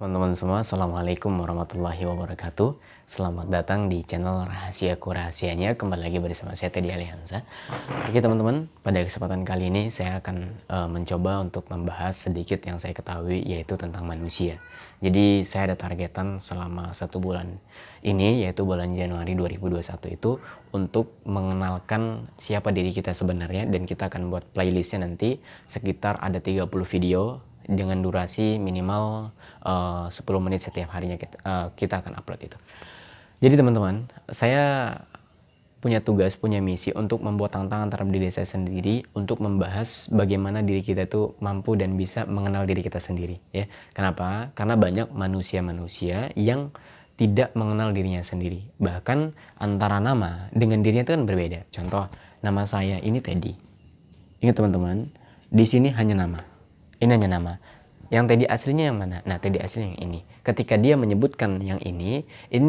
Teman-teman semua, Assalamualaikum warahmatullahi wabarakatuh. Selamat datang di channel Rahasiaku Rahasianya. Kembali lagi bersama saya Teddy Alianza. Oke teman-teman, pada kesempatan kali ini saya akan mencoba untuk membahas sedikit yang saya ketahui, yaitu tentang manusia. Jadi saya ada targetan selama 1 bulan ini, yaitu bulan Januari 2021 itu, untuk mengenalkan siapa diri kita sebenarnya. Dan kita akan buat playlistnya nanti sekitar ada 30 video dengan durasi minimal 10 menit setiap harinya kita akan upload itu. Jadi teman-teman, saya punya tugas, punya misi untuk membuat tantangan terhadap diri saya sendiri untuk membahas bagaimana diri kita itu mampu dan bisa mengenal diri kita sendiri, ya. Kenapa? Karena banyak manusia-manusia yang tidak mengenal dirinya sendiri. Bahkan antara nama dengan dirinya itu kan berbeda. Contoh, nama saya ini Teddy. Ingat teman-teman, di sini hanya nama. Ini hanya nama. Yang Teddy aslinya yang mana? Nah, Teddy aslinya yang ini. Ketika dia menyebutkan yang ini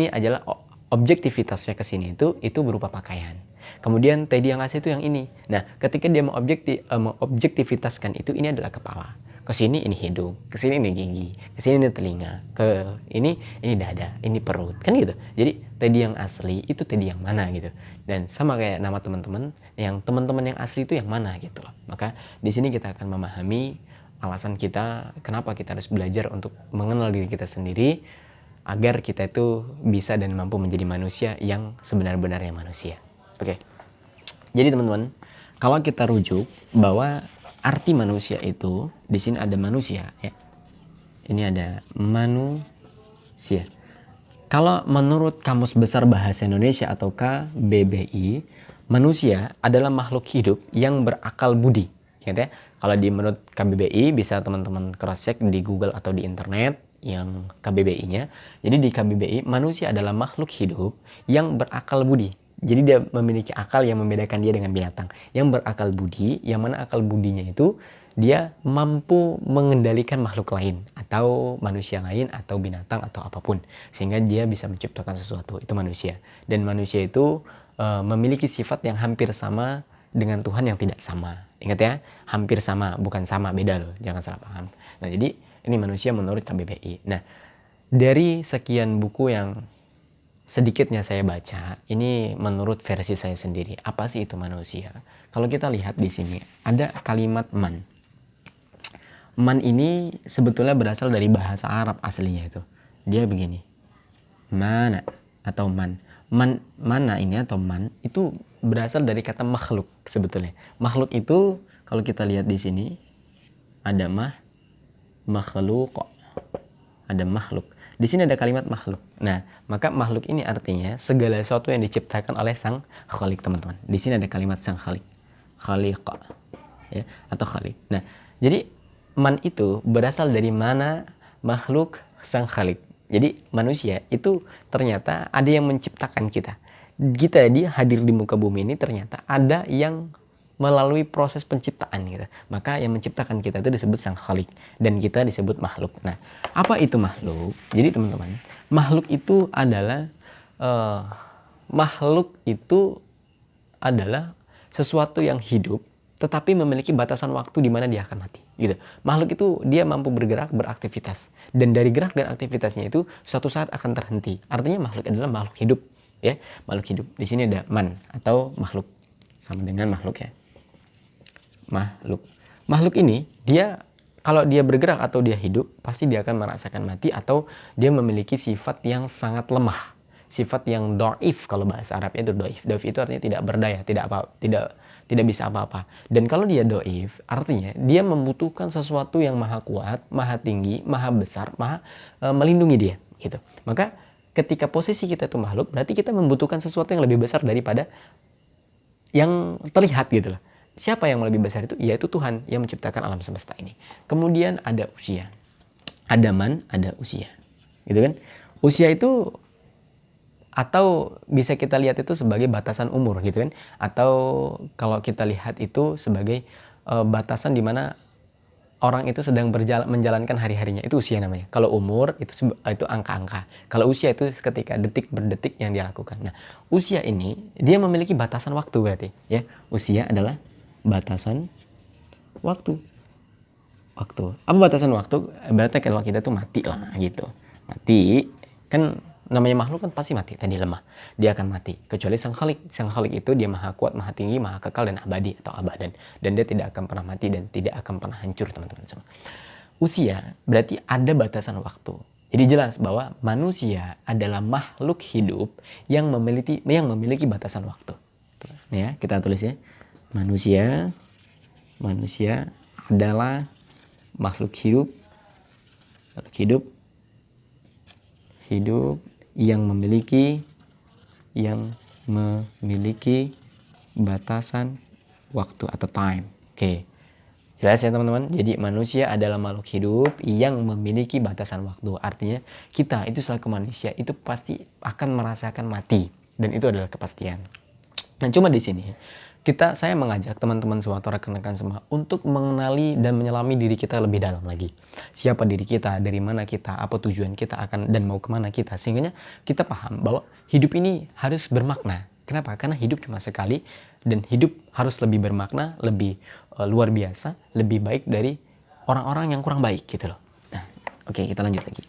adalah objektivitasnya ke sini itu berupa pakaian. Kemudian Teddy yang asli itu yang ini. Nah, ketika dia mengobjektivitaskan itu, ini adalah kepala. Ke sini ini hidung, ke sini ini gigi, ke sini ini telinga, ke ini dada, ini perut. Kan gitu. Jadi Teddy yang asli itu Teddy yang mana gitu. Dan sama kayak nama teman-teman, yang teman-teman yang asli itu yang mana gitu loh. Maka di sini kita akan memahami alasan kita kenapa kita harus belajar untuk mengenal diri kita sendiri agar kita itu bisa dan mampu menjadi manusia yang sebenar-benarnya manusia. Oke. Jadi teman-teman, kalau kita rujuk bahwa arti manusia itu di sini ada manusia ya. Ini ada manusia. Kalau menurut Kamus Besar Bahasa Indonesia atau KBBI, manusia adalah makhluk hidup yang berakal budi. Ingat ya, kalau menurut KBBI bisa teman-teman cross check di Google atau di internet yang KBBI-nya. Jadi di KBBI, manusia adalah makhluk hidup yang berakal budi. Jadi dia memiliki akal yang membedakan dia dengan binatang. Yang berakal budi, yang mana akal budinya itu dia mampu mengendalikan makhluk lain atau manusia lain atau binatang atau apapun, sehingga dia bisa menciptakan sesuatu. Itu manusia. Dan manusia itu memiliki sifat yang hampir sama dengan Tuhan yang tidak sama. Ingat ya, hampir sama, bukan sama, beda loh, jangan salah paham. Nah, jadi ini manusia menurut KBBI. Nah, dari sekian buku yang sedikitnya saya baca, ini menurut versi saya sendiri. Apa sih itu manusia? Kalau kita lihat di sini, ada kalimat man. Man ini sebetulnya berasal dari bahasa Arab aslinya itu. Dia begini. Mana atau man. Mana ini atau man itu berasal dari kata makhluk sebetulnya. Makhluk itu kalau kita lihat di sini ada makhluk, ada makhluk. Di sini ada kalimat makhluk. Nah, maka makhluk ini artinya segala sesuatu yang diciptakan oleh Sang Khalik, teman-teman. Di sini ada kalimat Sang Khalik, Khaliq, ya, atau Khalik. Nah, jadi man itu berasal dari mana makhluk Sang Khalik. Jadi manusia itu ternyata ada yang menciptakan kita. Dia hadir di muka bumi ini ternyata ada yang melalui proses penciptaan gitu. Maka yang menciptakan kita itu disebut Sang Khalik dan kita disebut makhluk. Nah, apa itu makhluk? Jadi teman-teman, makhluk itu adalah sesuatu yang hidup tetapi memiliki batasan waktu di mana dia akan mati gitu. Makhluk itu dia mampu bergerak, beraktivitas, dan dari gerak dan aktivitasnya itu suatu saat akan terhenti. Artinya makhluk adalah makhluk hidup, ya, makhluk hidup. Di sini ada man atau makhluk, sama dengan makhluk ya. Makhluk ini dia kalau dia bergerak atau dia hidup pasti dia akan merasakan mati atau dia memiliki sifat yang sangat lemah, sifat yang dhaif. Kalau bahasa Arabnya itu dhaif. Dhaif itu artinya tidak berdaya, tidak bisa apa-apa. Dan kalau dia dhaif, artinya dia membutuhkan sesuatu yang maha kuat, maha tinggi, maha besar, maha melindungi dia gitu. Maka ketika posisi kita itu makhluk, berarti kita membutuhkan sesuatu yang lebih besar daripada yang terlihat gitu loh. Siapa yang lebih besar itu? Yaitu Tuhan yang menciptakan alam semesta ini. Kemudian ada usia. Ada man, ada usia. Gitu kan? Usia itu atau bisa kita lihat itu sebagai batasan umur gitu kan. Atau kalau kita lihat itu sebagai batasan di mana orang itu sedang menjalankan hari-harinya, itu usia namanya. Kalau umur itu angka-angka. Kalau usia itu ketika detik per detik yang dia lakukan. Nah, usia ini dia memiliki batasan waktu berarti, ya. Usia adalah batasan waktu. waktu. Apa batasan waktu? Berarti kalau kita tuh mati lah gitu. Mati, kan namanya makhluk kan pasti mati, tadi lemah. Dia akan mati. Kecuali Sang Khalik. Sang Khalik itu dia maha kuat, maha tinggi, maha kekal, dan abadi atau abadan. Dan dia tidak akan pernah mati dan tidak akan pernah hancur, teman-teman semua. Usia berarti ada batasan waktu. Jadi jelas bahwa manusia adalah makhluk hidup yang memiliki batasan waktu. Ya, kita tulis ya. Manusia adalah makhluk hidup yang memiliki batasan waktu atau time. Oke. Jelas ya teman-teman? Jadi manusia adalah makhluk hidup yang memiliki batasan waktu. Artinya kita itu selaku manusia itu pasti akan merasakan mati. Dan itu adalah kepastian. Nah cuma di sini saya mengajak teman-teman semua atau rekan-rekan semua untuk mengenali dan menyelami diri kita lebih dalam lagi. Siapa diri kita, dari mana kita, apa tujuan kita akan dan mau kemana kita. Sehingga kita paham bahwa hidup ini harus bermakna. Kenapa? Karena hidup cuma sekali dan hidup harus lebih bermakna, lebih luar biasa, lebih baik dari orang-orang yang kurang baik gitu loh. Nah, oke, kita lanjut lagi.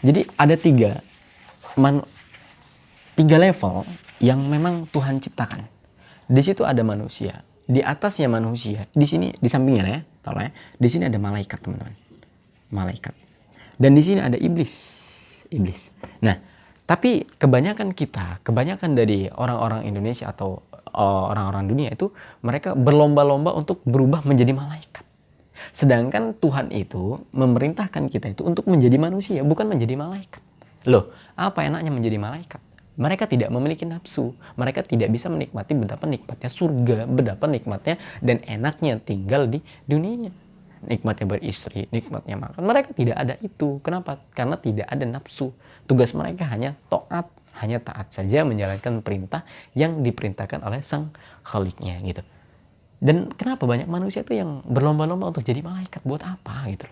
Jadi ada tiga level yang memang Tuhan ciptakan. Di situ ada manusia, di atasnya manusia, di sini di sampingnya ya, taruh ya. Di sini ada malaikat, teman-teman. Malaikat. Dan di sini ada iblis. Nah, tapi kebanyakan dari orang-orang Indonesia atau orang-orang dunia itu mereka berlomba-lomba untuk berubah menjadi malaikat. Sedangkan Tuhan itu memerintahkan kita itu untuk menjadi manusia, bukan menjadi malaikat. Loh, apa enaknya menjadi malaikat? Mereka tidak memiliki nafsu. Mereka tidak bisa menikmati betapa nikmatnya surga, betapa nikmatnya dan enaknya tinggal di dunia. Nikmatnya beristri, nikmatnya makan. Mereka tidak ada itu. Kenapa? Karena tidak ada nafsu. Tugas mereka hanya taat saja menjalankan perintah yang diperintahkan oleh Sang Khaliknya gitu. Dan kenapa banyak manusia tuh yang berlomba-lomba untuk jadi malaikat? Buat apa gitu?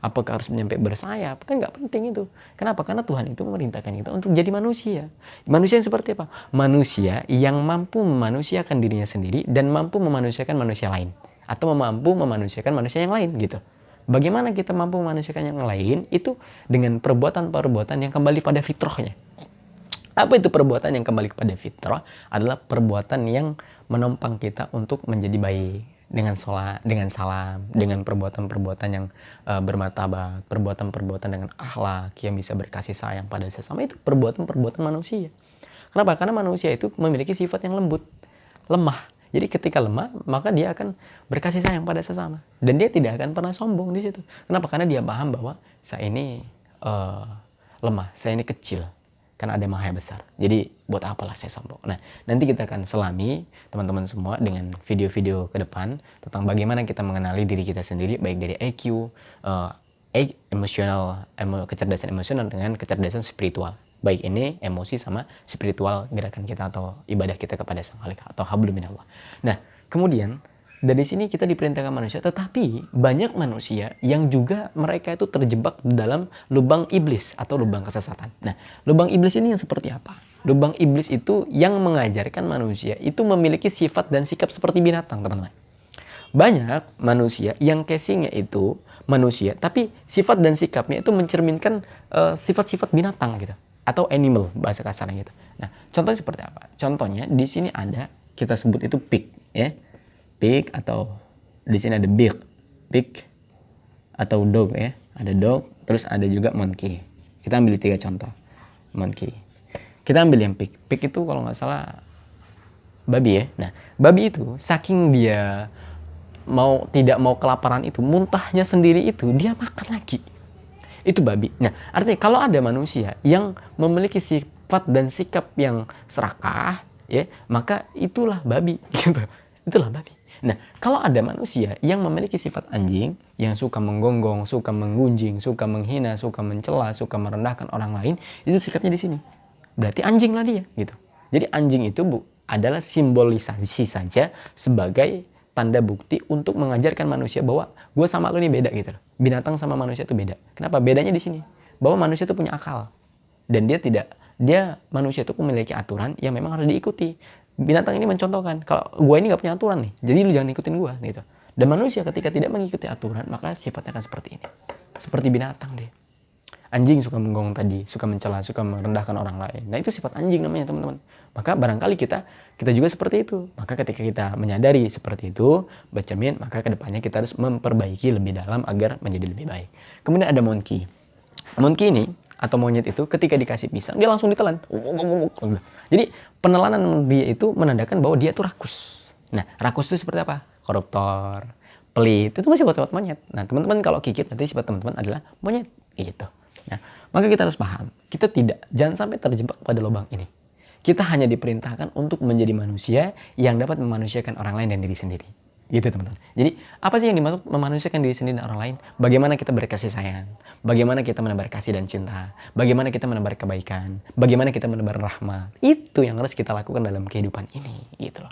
Apakah harus menyampai bersayap? Kan nggak penting itu. Kenapa? Karena Tuhan itu memerintahkan kita untuk jadi manusia. Manusia yang seperti apa? Manusia yang mampu memanusiakan dirinya sendiri dan mampu memanusiakan manusia lain. Atau mampu memanusiakan manusia yang lain gitu. Bagaimana kita mampu memanusiakan yang lain? Itu dengan perbuatan-perbuatan yang kembali pada fitrahnya. Apa itu perbuatan yang kembali kepada fitrah? Adalah perbuatan yang menopang kita untuk menjadi baik. Dengan sholat, dengan salam, dengan perbuatan-perbuatan yang bermartabat, perbuatan-perbuatan dengan akhlak yang bisa berkasih sayang pada sesama, itu perbuatan-perbuatan manusia. Kenapa? Karena manusia itu memiliki sifat yang lemah. Jadi ketika lemah, maka dia akan berkasih sayang pada sesama. Dan dia tidak akan pernah sombong di situ. Kenapa? Karena dia paham bahwa saya ini lemah, saya ini kecil. Karena ada Maha Besar. Jadi buat apalah saya sombong. Nah, nanti kita akan selami teman-teman semua dengan video-video ke depan tentang bagaimana kita mengenali diri kita sendiri, baik dari EQ, kecerdasan emosional dengan kecerdasan spiritual. Baik ini emosi sama spiritual gerakan kita atau ibadah kita kepada Sang Khalik atau hablum minallah. Nah, kemudian dari sini kita diperintahkan manusia, tetapi banyak manusia yang juga mereka itu terjebak dalam lubang iblis atau lubang kesesatan. Nah, lubang iblis ini yang seperti apa? Lubang iblis itu yang mengajarkan manusia itu memiliki sifat dan sikap seperti binatang, teman-teman. Banyak manusia yang casingnya itu manusia, tapi sifat dan sikapnya itu mencerminkan sifat-sifat binatang gitu, atau animal bahasa kasarnya gitu. Nah, contohnya seperti apa? Contohnya di sini ada, kita sebut itu pig, ya. Pig atau di sini ada pig atau dog ya, ada dog, terus ada juga monkey. Kita ambil 3 contoh. Monkey. Kita ambil yang pig. Pig itu kalau nggak salah babi ya. Nah, babi itu saking dia tidak mau kelaparan itu, muntahnya sendiri itu dia makan lagi. Itu babi. Nah, artinya kalau ada manusia yang memiliki sifat dan sikap yang serakah, ya, maka itulah babi gitu. Itulah babi. Nah, kalau ada manusia yang memiliki sifat anjing, yang suka menggonggong, suka menggunjing, suka menghina, suka mencela, suka merendahkan orang lain, itu sikapnya di sini. Berarti anjing lah dia, gitu. Jadi anjing itu adalah simbolisasi saja sebagai tanda bukti untuk mengajarkan manusia bahwa gue sama lu nih beda gitu. Binatang sama manusia itu beda. Kenapa? Bedanya di sini. Bahwa manusia itu punya akal. Dan manusia itu memiliki aturan yang memang harus diikuti. Binatang ini mencontohkan, kalau gue ini gak punya aturan nih, jadi lu jangan ikutin gue gitu. Dan manusia ketika tidak mengikuti aturan, maka sifatnya akan seperti ini. Seperti binatang deh. Anjing suka menggonggong tadi, suka mencela, suka merendahkan orang lain. Nah itu sifat anjing namanya teman-teman. Maka barangkali kita juga seperti itu. Maka ketika kita menyadari seperti itu, bercermin, maka kedepannya kita harus memperbaiki lebih dalam agar menjadi lebih baik. Kemudian ada monkey. Monkey ini atau monyet itu ketika dikasih pisang dia langsung ditelan. Jadi penelanan dia itu menandakan bahwa dia itu rakus. Nah rakus itu seperti apa? Koruptor, pelit, itu masih sifat monyet. Nah teman-teman kalau kikir berarti sifat teman-teman adalah monyet gitu. Nah, maka kita harus paham, kita jangan sampai terjebak pada lubang ini. Kita hanya diperintahkan untuk menjadi manusia yang dapat memanusiakan orang lain dan diri sendiri. Gitu teman-teman. Jadi, apa sih yang dimaksud memanusiakan diri sendiri dan orang lain? Bagaimana kita berkasih sayang? Bagaimana kita menebar kasih dan cinta? Bagaimana kita menebar kebaikan? Bagaimana kita menebar rahmat? Itu yang harus kita lakukan dalam kehidupan ini, gitu loh.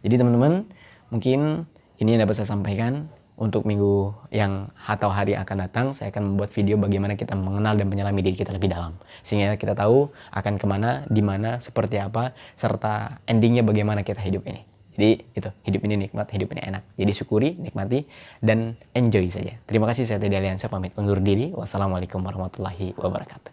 Jadi teman-teman, mungkin ini yang dapat saya sampaikan. Untuk minggu yang atau hari yang akan datang, saya akan membuat video bagaimana kita mengenal dan menyelami diri kita lebih dalam. Sehingga kita tahu akan kemana, di mana, seperti apa, serta endingnya bagaimana kita hidup ini. Jadi itu, hidup ini nikmat, hidup ini enak. Jadi syukuri, nikmati, dan enjoy saja. Terima kasih, saya Teddy Aliansyah pamit undur diri. Wassalamualaikum warahmatullahi wabarakatuh.